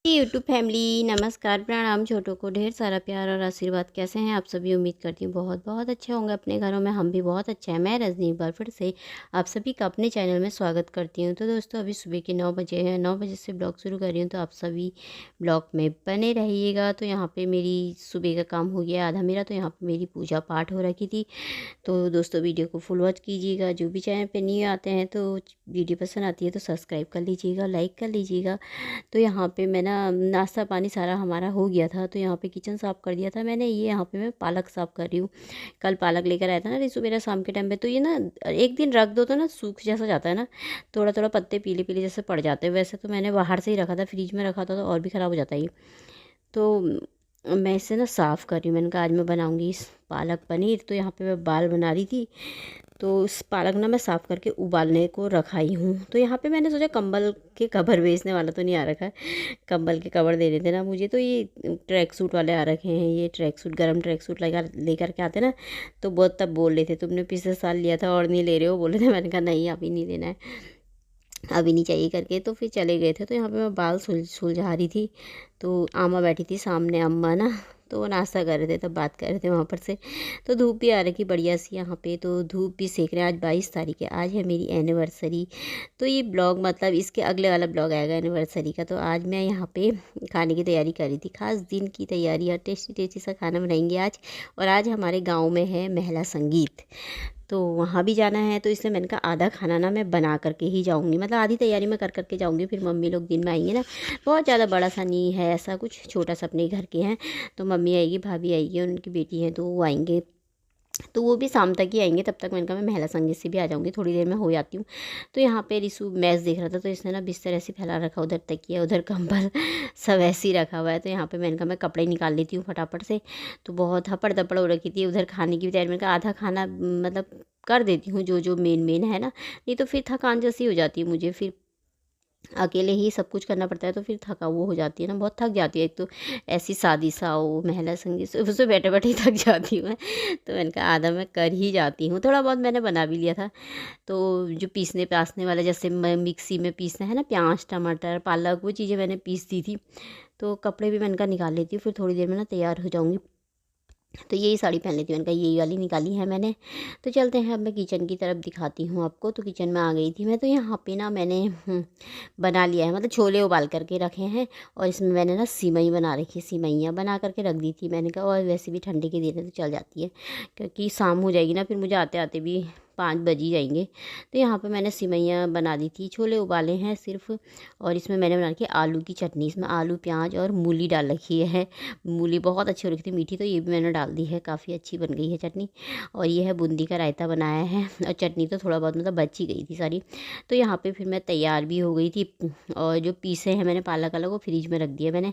YouTube family नमस्कार, प्रणाम। छोटों को ढेर सारा प्यार और आशीर्वाद। कैसे हैं आप सभी? उम्मीद करती हूँ बहुत बहुत अच्छे होंगे अपने घरों में। हम भी बहुत अच्छे हैं। मैं रजनी एक बार फिर से आप सभी का अपने चैनल में स्वागत करती हूँ। तो दोस्तों अभी सुबह के 9 बजे हैं। 9 बजे से ब्लॉग शुरू कर रही हूँ, तो आप सभी ब्लॉग में बने रहिएगा। तो यहाँ पर मेरी सुबह का काम हो गया आधा मेरा। तो यहाँ पर मेरी पूजा पाठ हो रखी थी। तो दोस्तों वीडियो को फुल वॉच कीजिएगा। जो भी चैनल पर न्यू आते हैं तो वीडियो पसंद आती है तो सब्सक्राइब कर लीजिएगा, लाइक कर लीजिएगा। तो यहाँ पे मैं नाश्ता पानी सारा हमारा हो गया था। तो यहाँ पे किचन साफ़ कर दिया था मैंने। ये यहाँ पे मैं पालक साफ़ कर रही हूँ। कल पालक लेकर आया था ना रिसु मेरा शाम के टाइम पे। तो ये ना एक दिन रख दो तो ना सूख जैसा जाता है ना, थोड़ा थोड़ा पत्ते पीले पीले जैसे पड़ जाते हैं। वैसे तो मैंने बाहर से ही रखा था, फ्रिज में रखा था तो और भी ख़राब हो जाता है ये। तो मैं इसे ना साफ़ कर रही हूँ। मैंने कहा आज मैं बनाऊँगी इस पालक पनीर। तो यहाँ पर मैं बाल बना रही थी। तो इस पालक ना मैं साफ़ करके उबालने को रखाई हूँ। तो यहाँ पे मैंने सोचा कंबल के कवर बेचने वाला तो नहीं आ रखा है, कंबल के कवर दे देते ना मुझे। तो ये ट्रैक सूट वाले आ रखे हैं। ये ट्रैक सूट, गर्म ट्रैक सूट लेकर के आते ना। तो बहुत तब बोल रहे थे तुमने पिछले साल लिया था और नहीं ले रहे हो, बोले थे। मैंने कहा नहीं अभी नहीं लेना है, अभी नहीं चाहिए करके। तो फिर चले गए थे। तो यहाँ पे मैं बाल सुलझा रही थी। तो आमा बैठी थी सामने, अम्मा ना। तो वो नाश्ता कर रहे थे, तब बात कर रहे थे वहाँ पर से। तो धूप भी आ रही थी बढ़िया सी यहाँ पे। तो धूप भी सेक रहे हैं। आज 22 तारीख है, आज है मेरी एनिवर्सरी। तो ये ब्लॉग मतलब इसके अगले वाला ब्लॉग आएगा एनिवर्सरी का। तो आज मैं यहाँ पे खाने की तैयारी कर रही थी, खास दिन की तैयारी। और टेस्टी टेस्टी सा खाना बनाएंगे आज। और आज हमारे गाँव में है महिला संगीत, तो वहाँ भी जाना है। तो इसलिए मैंने कहा आधा खाना ना मैं बना करके ही जाऊँगी, मतलब आधी तैयारी मैं कर करके जाऊँगी। फिर मम्मी लोग दिन में आएंगे ना। बहुत ज़्यादा बड़ा सा नहीं है ऐसा कुछ, छोटा सा अपने घर के हैं। तो मम्मी आएगी, भाभी आएगी, उनकी बेटी है तो वो आएंगे। तो वो भी शाम तक ही आएंगे। तब तक मैंने कहा मैं महिला संगीत से भी आ जाऊँगी, थोड़ी देर में हो जाती हूँ। तो यहाँ पे रिसु मैच देख रहा था। तो इसने ना बिस्तर ऐसे फैला रखा, उधर तकिया उधर कंबल सब ऐसे ही रखा हुआ है। तो यहाँ पे मैंने कहा मैं कपड़े निकाल लेती हूँ फटाफट से। तो बहुत हपड़ दपड़ हो रखी थी उधर खाने की भी तैयारी। मैंने कहा आधा खाना मतलब कर देती हूँ जो जो मेन है ना, नहीं तो फिर थकान जैसी हो जाती है मुझे। फिर अकेले ही सब कुछ करना पड़ता है तो फिर थका वो हो जाती है ना, बहुत थक जाती है। एक तो ऐसी शादी सा हो, महिला संगीत से उससे बैठे बैठे ही थक जाती हूँ मैं। तो मैंने कहा आधा मैं कर ही जाती हूँ। थोड़ा बहुत मैंने बना भी लिया था। तो जो पीसने पासने वाला, जैसे मिक्सी में पीसना है ना, प्याज टमाटर पालक, वो चीज़ें मैंने पीस दी थी। तो कपड़े भी मैंने कहा निकाल लेती हूँ, फिर थोड़ी देर में ना तैयार हो जाऊँगी। तो यही साड़ी पहन लेती हूँ। मैंने कहा यही वाली निकाली है मैंने। तो चलते हैं अब मैं किचन की तरफ दिखाती हूँ आपको। तो किचन में आ गई थी मैं। तो यहाँ पे ना मैंने बना लिया है, मतलब छोले उबाल करके रखे हैं। और इसमें मैंने ना सिमई बना रखी है, सिमैयाँ बना करके रख दी थी मैंने कहा। और वैसे भी ठंडी के दिन है तो चल जाती है, क्योंकि शाम हो जाएगी ना, फिर मुझे आते आते भी 5 बज ही जाएंगे। तो यहाँ पे मैंने सिमैयाँ बना दी थी, छोले उबाले हैं सिर्फ। और इसमें मैंने बना रखी आलू की चटनी। इसमें आलू प्याज और मूली डाल रखी है। मूली बहुत अच्छी हो रखी थी, मीठी। तो ये भी मैंने डाल दी है, काफ़ी अच्छी बन गई है चटनी। और ये है बूंदी का रायता बनाया है। और चटनी तो थोड़ा बहुत मतलब बच ही गई थी सारी। तो यहाँ पे फिर मैं तैयार भी हो गई थी। और जो पीसे हैं मैंने पालक अलग, वो फ्रिज में रख दिया मैंने।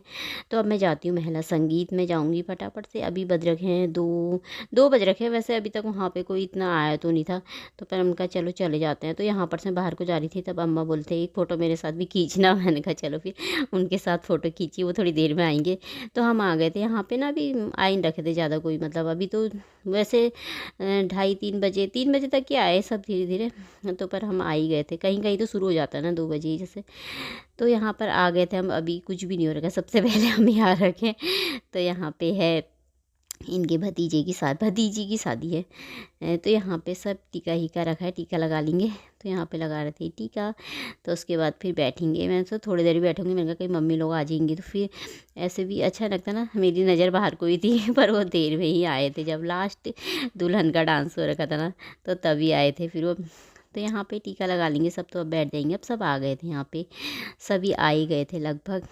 तो अब मैं जाती हूँ महिला संगीत में, जाऊँगी फटाफट से। अभी बज रखे हैं 2 बज रखे हैं। वैसे अभी तक वहाँ पे कोई इतना आया तो नहीं था। तो पर उनका चलो चले जाते हैं। तो यहाँ पर से बाहर को जा रही थी, तब अम्मा बोलते एक फ़ोटो मेरे साथ भी खींचना। मैंने कहा चलो फिर उनके साथ फ़ोटो खींची, वो थोड़ी देर में आएंगे। तो हम आ गए थे यहाँ पे ना। अभी आ ही नहीं रखे थे ज़्यादा कोई, मतलब अभी तो वैसे 2:30-3 बजे तक ही आए सब धीरे धीरे। तो पर हम आ ही गए थे। कहीं कहीं तो शुरू हो जाता है ना 2 बजे जैसे। तो यहाँ पर आ गए थे हम। अभी कुछ भी नहीं हो रखा, सबसे पहले हम यहाँ रखे। तो यहाँ पे है इनके भतीजी की शादी है। तो यहाँ पे सब टीका हीका रखा है, टीका लगा लेंगे। तो यहाँ पे लगा रहे थे टीका। तो उसके बाद फिर बैठेंगे। मैं तो थोड़ी देर ही बैठूंगी। मैंने कहा कहीं मम्मी लोग आ जाएंगी तो फिर ऐसे भी अच्छा लगता ना। मेरी नज़र बाहर कोई थी पर वो देर में ही आए थे, जब लास्ट दुल्हन का डांस हो रखा था ना, तो तभी आए थे फिर वो। तो यहाँ पे टीका लगा लेंगे सब, तो अब बैठ जाएंगे। अब सब आ गए थे यहाँ पे, सभी आ ही गए थे लगभग।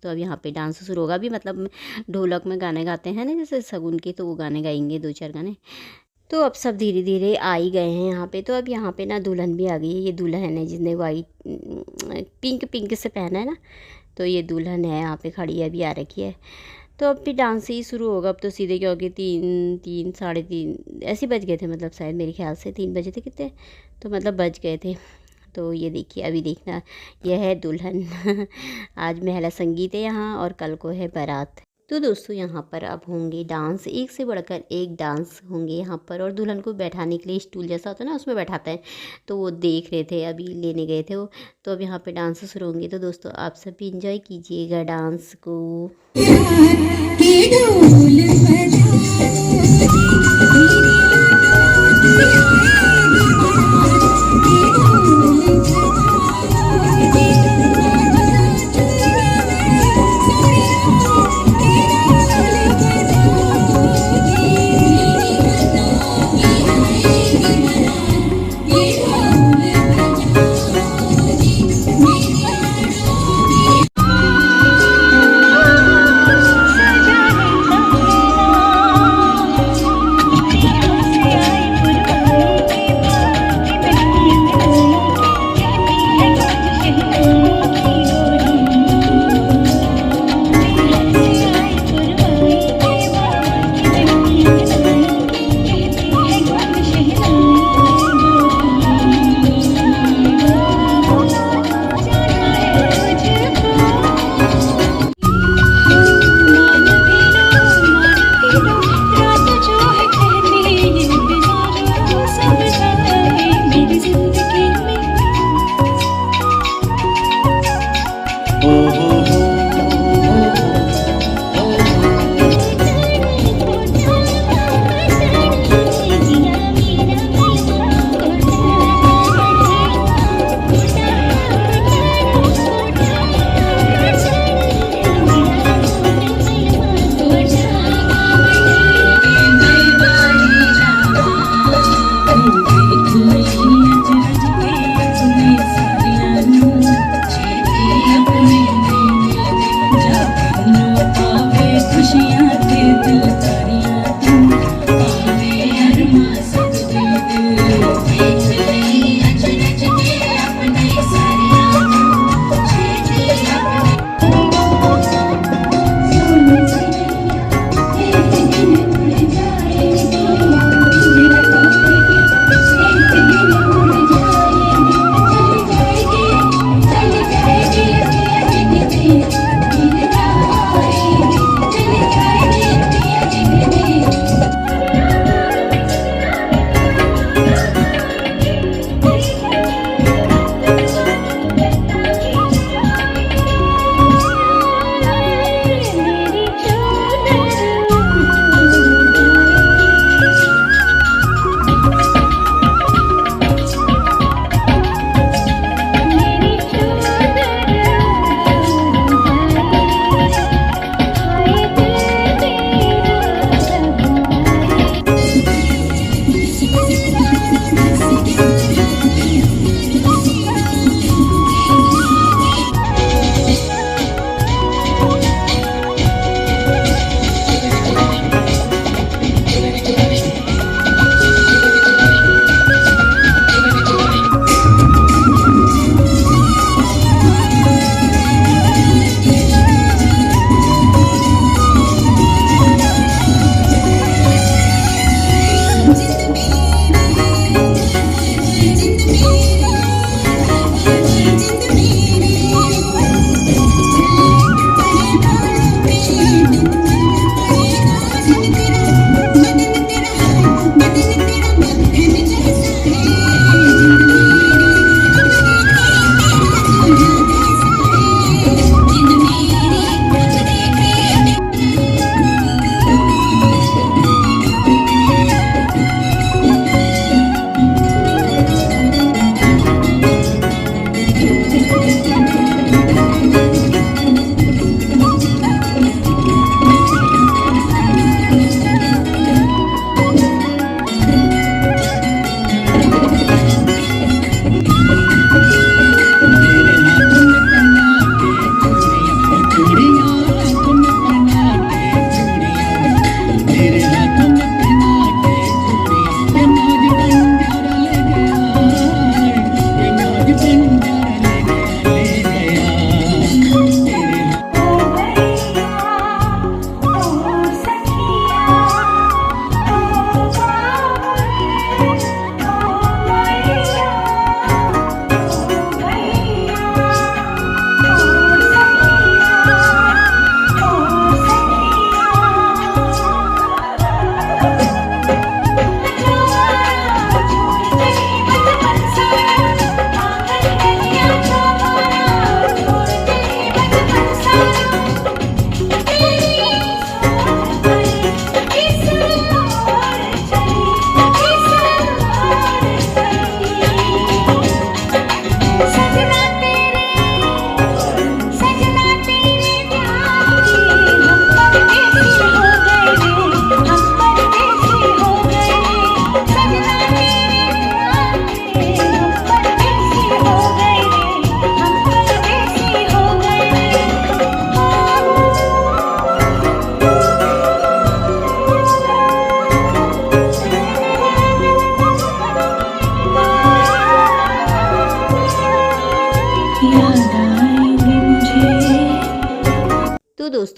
तो अब यहाँ पे डांस शुरू होगा। अभी मतलब ढोलक में गाने गाते हैं ना जैसे शगुन के, तो वो गाने गाएंगे 2-4 गाने। तो अब सब धीरे धीरे आ ही गए हैं यहाँ पे। तो अब यहाँ पे ना दुल्हन भी आ गई है। ये दुल्हन है जिसने वाइट पिंक पिंक से पहना है ना, तो ये दुल्हन है यहाँ पे खड़ी है, अभी आ रखी है। तो अब भी डांस ही शुरू होगा। अब तो सीधे क्योंकि 3 साढ़े 3 ऐसे बज गए थे, मतलब शायद मेरे ख्याल से 3 बजे थे कितने, तो मतलब बज गए थे। तो ये देखिए, अभी देखना, यह है दुल्हन। आज महिला संगीत है यहाँ और कल को है बारात। तो दोस्तों यहाँ पर अब होंगे डांस, एक से बढ़कर एक डांस होंगे यहाँ पर। और दुल्हन को बैठाने के लिए स्टूल जैसा होता है ना, उसमें बैठाते हैं, तो वो देख रहे थे, अभी लेने गए थे वो। तो अब यहाँ पे डांस शुरू होंगे। तो दोस्तों आप सभी इंजॉय कीजिएगा डांस को।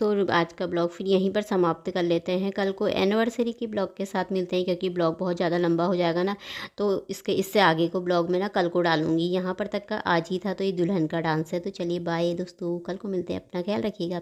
दोस्तों आज का ब्लॉग फिर यहीं पर समाप्त कर लेते हैं। कल को एनिवर्सरी की ब्लॉग के साथ मिलते हैं, क्योंकि ब्लॉग बहुत ज़्यादा लंबा हो जाएगा ना, तो इससे आगे को ब्लॉग में ना कल को डालूंगी। यहाँ पर तक का आज ही था, तो ये दुल्हन का डांस है। तो चलिए बाय दोस्तों, कल को मिलते हैं, अपना ख्याल रखिएगा।